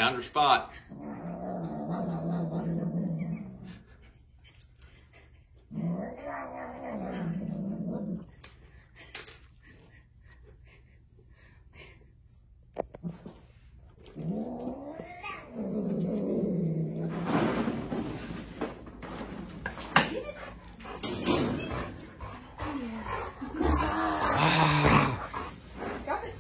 Found her spot. Drop it.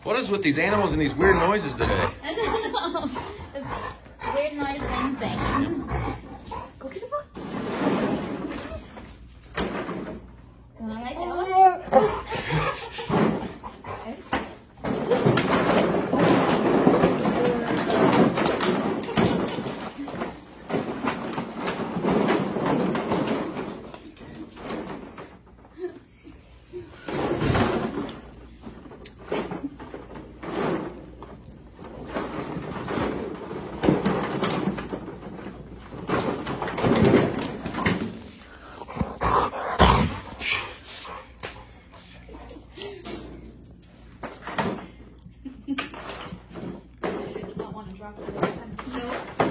What is with these animals and these weird noises today? I don't know. It's weird noise Wednesday. Go get the book. You want like that one? She does not want to drop it. Nope.